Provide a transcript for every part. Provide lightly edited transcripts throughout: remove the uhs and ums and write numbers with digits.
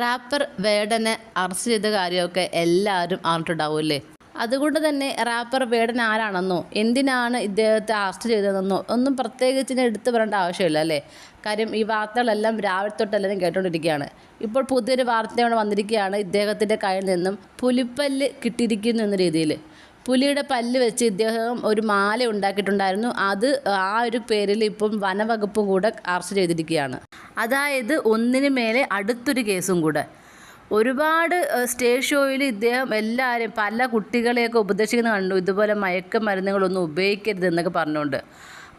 Wrapper വേടനെ arrest ചെയ്ത കാര്യമൊക്കെ എല്ലാവരും അറിഞ്ഞിട്ടുണ്ടാവുമല്ലേ. അതുകൊണ്ട് തന്നെ റാപ്പർ വേടൻ ആരാണെന്നോ എന്തിനാണ് ഇദ്ദേഹത്തെ അറസ്റ്റ് ചെയ്തതെന്നോ ഒന്നും പ്രത്യേകിച്ച് എടുത്തു പറയേണ്ട ആവശ്യമില്ല അല്ലേ. കാര്യം ഈ വാർത്തകളെല്ലാം രാവിലെ തൊട്ടെല്ലാവരും കേട്ടുകൊണ്ടിരിക്കുകയാണ്. ഇപ്പോൾ പുതിയൊരു വാർത്തയോടെ വന്നിരിക്കുകയാണ്. ഇദ്ദേഹത്തിൻ്റെ കയ്യിൽ നിന്നും പുലിപ്പല്ല് കിട്ടിയിരിക്കുന്നു എന്ന രീതിയിൽ. പുലിയുടെ പല്ല് വെച്ച് ഇദ്ദേഹം ഒരു മാല ഉണ്ടാക്കിയിട്ടുണ്ടായിരുന്നു. അത് ആ ഒരു പേരിൽ ഇപ്പം വനവകുപ്പും കൂടെ അറസ്റ്റ് ചെയ്തിരിക്കുകയാണ്. അതായത് ഒന്നിനു മേലെ അടുത്തൊരു കേസും കൂടെ. ഒരുപാട് സ്റ്റേജ് ഷോയിൽ ഇദ്ദേഹം എല്ലാവരും പല കുട്ടികളെയൊക്കെ ഉപദേശിക്കുന്നത് കണ്ടു, ഇതുപോലെ മയക്കുമരുന്നുകളൊന്നും ഉപയോഗിക്കരുത് എന്നൊക്കെ പറഞ്ഞുകൊണ്ട്.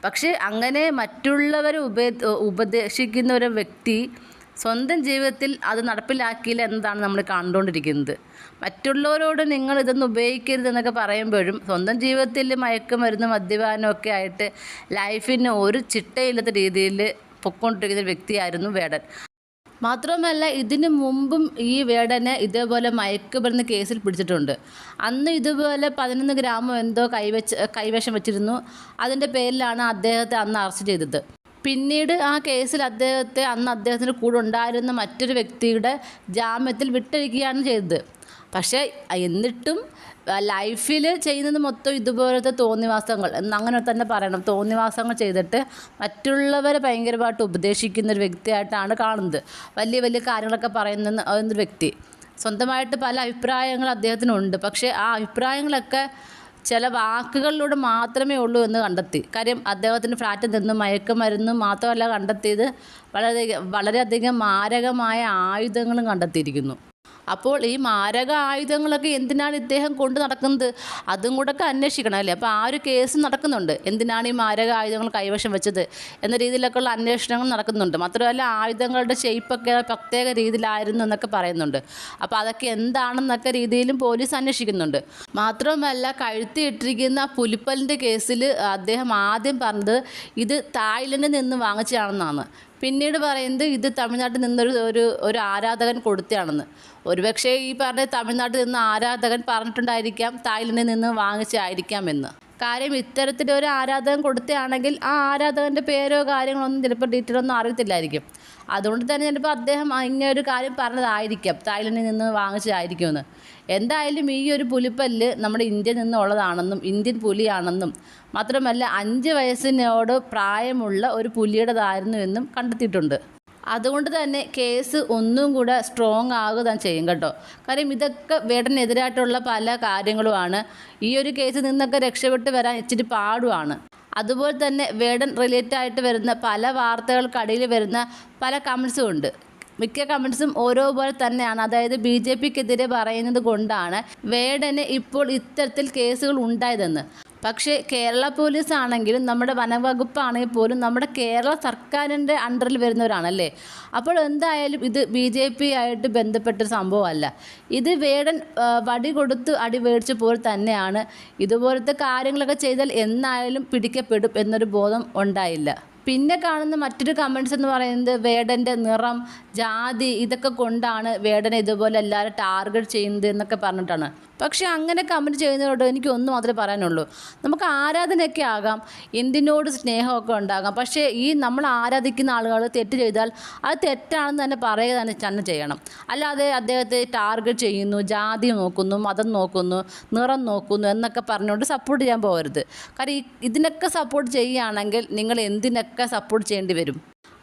പക്ഷേ അങ്ങനെ മറ്റുള്ളവരെ ഉപദേശിക്കുന്ന ഒരു വ്യക്തി സ്വന്തം ജീവിതത്തിൽ അത് നടപ്പിലാക്കിയില്ല എന്നതാണ് നമ്മൾ കണ്ടുകൊണ്ടിരിക്കുന്നത്. മറ്റുള്ളവരോട് നിങ്ങൾ ഇതൊന്നും ഉപയോഗിക്കരുത് എന്നൊക്കെ പറയുമ്പോഴും സ്വന്തം ജീവിതത്തിൽ മയക്കുമരുന്ന് മദ്യപാനമൊക്കെ ആയിട്ട് ലൈഫിന് ഒരു ചിട്ടയില്ലാത്ത രീതിയിൽ പൊയ്ക്കൊണ്ടിരിക്കുന്ന ഒരു വ്യക്തിയായിരുന്നു വേടൻ. മാത്രമല്ല ഇതിനു മുമ്പും ഈ വേടനെ ഇതേപോലെ മയക്കുമരുന്ന് കേസിൽ പിടിച്ചിട്ടുണ്ട്. അന്ന് ഇതുപോലെ 11 ഗ്രാമോ എന്തോ കൈവശം വെച്ചിരുന്നു. അതിൻ്റെ പേരിലാണ് അദ്ദേഹത്തെ അന്ന് അറസ്റ്റ് ചെയ്തത്. പിന്നീട് ആ കേസിൽ അദ്ദേഹത്തിന് കൂടെ ഉണ്ടായിരുന്ന മറ്റൊരു വ്യക്തിയുടെ ജാമ്യത്തിൽ വിട്ടയക്കുകയാണ് ചെയ്തത്. പക്ഷേ എന്നിട്ടും ലൈഫിൽ ചെയ്യുന്നത് മൊത്തം ഇതുപോലത്തെ തോന്നിവാസങ്ങൾ അങ്ങനെ തന്നെ പറയണം. തോന്നിവാസങ്ങൾ ചെയ്തിട്ട് മറ്റുള്ളവരെ ഭയങ്കരമായിട്ട് ഉപദേശിക്കുന്ന ഒരു വ്യക്തിയായിട്ടാണ് കാണുന്നത്. വലിയ വലിയ കാര്യങ്ങളൊക്കെ പറയുന്ന ഒരു വ്യക്തി. സ്വന്തമായിട്ട് പല അഭിപ്രായങ്ങൾ അദ്ദേഹത്തിനുണ്ട്. പക്ഷേ ആ അഭിപ്രായങ്ങളൊക്കെ ചില വാക്കുകളിലൂടെ മാത്രമേ ഉള്ളൂ എന്ന് കണ്ടെത്തി. കാര്യം അദ്ദേഹത്തിൻ്റെ ഫ്ലാറ്റിൽ നിന്നും മയക്കുമരുന്നും മാത്രമല്ല കണ്ടെത്തിയത്, വളരെയധികം മാരകമായ ആയുധങ്ങളും കണ്ടെത്തിയിരിക്കുന്നു. അപ്പോൾ ഈ മാരക ആയുധങ്ങളൊക്കെ എന്തിനാണ് ഇദ്ദേഹം കൊണ്ട് നടക്കുന്നത്, അതും കൂടെ ഒക്കെ അന്വേഷിക്കണം അല്ലേ. അപ്പോൾ ആ ഒരു കേസ് നടക്കുന്നുണ്ട്. എന്തിനാണ് ഈ മാരക ആയുധങ്ങൾ കൈവശം വെച്ചത് എന്ന രീതിയിലൊക്കെയുള്ള അന്വേഷണങ്ങൾ നടക്കുന്നുണ്ട്. മാത്രമല്ല ആയുധങ്ങളുടെ ഷേപ്പൊക്കെ പ്രത്യേക രീതിയിലായിരുന്നു എന്നൊക്കെ പറയുന്നുണ്ട്. അപ്പോൾ അതൊക്കെ എന്താണെന്നൊക്കെ രീതിയിലും പോലീസ് അന്വേഷിക്കുന്നുണ്ട്. മാത്രമല്ല കഴുത്തിയിട്ടിരിക്കുന്ന പുലിപ്പല്ലിൻ്റെ കേസിൽ അദ്ദേഹം ആദ്യം പറഞ്ഞത് ഇത് തായ്ലൻഡിൽ നിന്ന് വാങ്ങിച്ചതാണെന്നാണ്. പിന്നീട് പറയുന്നത് ഇത് തമിഴ്നാട്ടിൽ നിന്നൊരു ആരാധകൻ കൊടുത്തതാണെന്ന്. ഒരുപക്ഷെ ഈ പറഞ്ഞ തമിഴ്നാട്ടിൽ നിന്ന് ആരാധകൻ പറഞ്ഞിട്ടുണ്ടായിരിക്കാം തായ്ലൻഡിൽ നിന്ന് വാങ്ങിച്ചായിരിക്കാമെന്ന്. കാര്യം ഇത്തരത്തിലൊരു ആരാധകൻ കൊടുത്തതാണെങ്കിൽ ആ ആരാധകൻ്റെ പേരോ കാര്യങ്ങളൊന്നും ചിലപ്പോൾ ഡീറ്റെയിൽ ഒന്നും അറിയത്തില്ലായിരിക്കും. അതുകൊണ്ട് തന്നെ ചിലപ്പോൾ അദ്ദേഹം ഇങ്ങനെ ഒരു കാര്യം പറഞ്ഞതായിരിക്കാം, തായ്ലൻഡിൽ നിന്ന് വാങ്ങിച്ചതായിരിക്കുമെന്ന്. എന്തായാലും ഈ ഒരു പുലിപ്പല്ല് നമ്മുടെ ഇന്ത്യയിൽ നിന്നുള്ളതാണെന്നും ഇന്ത്യൻ പുലിയാണെന്നും മാത്രമല്ല 5 വയസ്സിനോട് പ്രായമുള്ള ഒരു പുലിയുടേതായിരുന്നു എന്നും കണ്ടെത്തിയിട്ടുണ്ട്. അതുകൊണ്ട് തന്നെ കേസ് ഒന്നും കൂടെ സ്ട്രോങ് ആകുക ചെയ്യും കേട്ടോ. കാര്യം ഇതൊക്കെ വേടനെതിരായിട്ടുള്ള പല കാര്യങ്ങളുമാണ്. ഈ ഒരു കേസിൽ നിന്നൊക്കെ രക്ഷപ്പെട്ട് വരാൻ ഇച്ചിരി പാടുമാണ്. അതുപോലെ തന്നെ വേടൻ റിലേറ്റഡ് ആയിട്ട് വരുന്ന പല വാർത്തകൾക്കടിയിൽ വരുന്ന പല കമൻസും ഉണ്ട്. മിക്ക കമൻസും ഓരോ പോലെ തന്നെയാണ്. അതായത് BJPക്കെതിരെ പറയുന്നത് കൊണ്ടാണ് വേടന് ഇപ്പോൾ ഇത്തരത്തിൽ കേസുകൾ ഉണ്ടായതെന്ന്. പക്ഷേ കേരള പോലീസ് ആണെങ്കിലും നമ്മുടെ വനവകുപ്പാണെങ്കിൽ പോലും നമ്മുടെ കേരള സർക്കാരിൻ്റെ അണ്ടറിൽ വരുന്നവരാണല്ലേ. അപ്പോൾ എന്തായാലും ഇത് BJP ആയിട്ട് ബന്ധപ്പെട്ടൊരു സംഭവമല്ല. ഇത് വേടൻ വടി കൊടുത്ത് അടി മേടിച്ച പോലെ തന്നെയാണ്. ഇതുപോലത്തെ കാര്യങ്ങളൊക്കെ ചെയ്താൽ എന്നായാലും പിടിക്കപ്പെടും എന്നൊരു ബോധം ഉണ്ടായില്ല. പിന്നെ കാണുന്ന മറ്റൊരു കമൻറ്റ്സ് എന്ന് പറയുന്നത് വേടൻ്റെ നിറം, ജാതി ഇതൊക്കെ കൊണ്ടാണ് വേടനെ ഇതുപോലെ എല്ലാവരും ടാർഗറ്റ് ചെയ്യുന്നത് എന്നൊക്കെ പറഞ്ഞിട്ടാണ്. പക്ഷേ അങ്ങനെ കമൻറ്റ് ചെയ്യുന്നതോട് എനിക്ക് ഒന്ന് മാത്രമേ പറയാനുള്ളൂ. നമുക്ക് ആരാധനയൊക്കെ ആകാം, എന്തിനോട് സ്നേഹമൊക്കെ ഉണ്ടാകാം. പക്ഷേ ഈ നമ്മൾ ആരാധിക്കുന്ന ആളുകൾ തെറ്റ് ചെയ്താൽ അത് തെറ്റാണെന്ന് തന്നെ പറയുക തന്നെ ചെയ്യണം. അല്ലാതെ അദ്ദേഹത്തെ ടാർഗറ്റ് ചെയ്യുന്നു, ജാതി നോക്കുന്നു, മതം നോക്കുന്നു, നിറം നോക്കുന്നു എന്നൊക്കെ പറഞ്ഞുകൊണ്ട് സപ്പോർട്ട് ചെയ്യാൻ പോകരുത്. കാര്യം ഇതിനൊക്കെ സപ്പോർട്ട് ചെയ്യുകയാണെങ്കിൽ നിങ്ങൾ എന്തിനൊക്കെ സപ്പോർട്ട് ചെയ്യേണ്ടി വരും.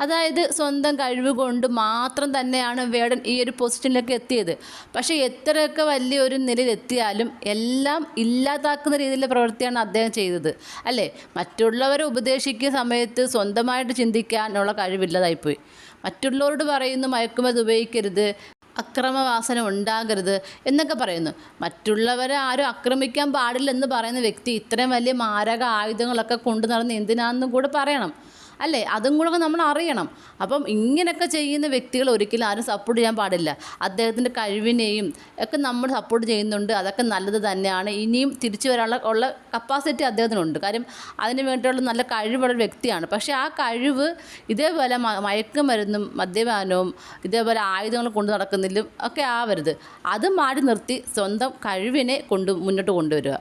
അതായത് സ്വന്തം കഴിവ് കൊണ്ട് മാത്രം തന്നെയാണ് വേടൻ ഈ ഒരു പൊസിഷനിലേക്ക് എത്തിയത്. പക്ഷേ എത്രയൊക്കെ വലിയൊരു നിലയിൽ എത്തിയാലും എല്ലാം ഇല്ലാതാക്കുന്ന രീതിയിലുള്ള പ്രവൃത്തിയാണ് അദ്ദേഹം ചെയ്തത് അല്ലേ. മറ്റുള്ളവരെ ഉപദേശിക്കുന്ന സമയത്ത് സ്വന്തമായിട്ട് ചിന്തിക്കാനുള്ള കഴിവില്ലതായിപ്പോയി. മറ്റുള്ളവരോട് പറയുന്നു മയക്കുമരുന്ന് ഉപയോഗിക്കരുത്, അക്രമവാസന ഉണ്ടാകരുത് എന്നൊക്കെ പറയുന്നു. മറ്റുള്ളവരെ ആരും ആക്രമിക്കാൻ പാടില്ലെന്ന് പറയുന്ന വ്യക്തി ഇത്രയും വലിയ മാരക ആയുധങ്ങളൊക്കെ കൊണ്ടു നടന്ന് എന്തിനാണെന്നും കൂടെ പറയണം അല്ലേ. അതും കൂടെ നമ്മൾ അറിയണം. അപ്പം ഇങ്ങനെയൊക്കെ ചെയ്യുന്ന വ്യക്തികൾ ഒരിക്കലും ആരും സപ്പോർട്ട് ചെയ്യാൻ പാടില്ല. അദ്ദേഹത്തിൻ്റെ കഴിവിനെയും ഒക്കെ നമ്മൾ സപ്പോർട്ട് ചെയ്യുന്നുണ്ട്. അതൊക്കെ നല്ലത് തന്നെയാണ്. ഇനിയും തിരിച്ചു വരാനുള്ള കപ്പാസിറ്റി അദ്ദേഹത്തിനുണ്ട്. കാര്യം അതിന് വേണ്ടിയുള്ള നല്ല കഴിവുള്ള വ്യക്തിയാണ്. പക്ഷേ ആ കഴിവ് ഇതേപോലെ മയക്കുമരുന്നും മദ്യപാനവും ഇതേപോലെ ആയുധങ്ങൾ കൊണ്ടു നടക്കുന്നതിലും ഒക്കെ ആവരുത്. അത് മാറ്റി നിർത്തി സ്വന്തം കഴിവിനെ മുന്നോട്ട് കൊണ്ടുവരിക.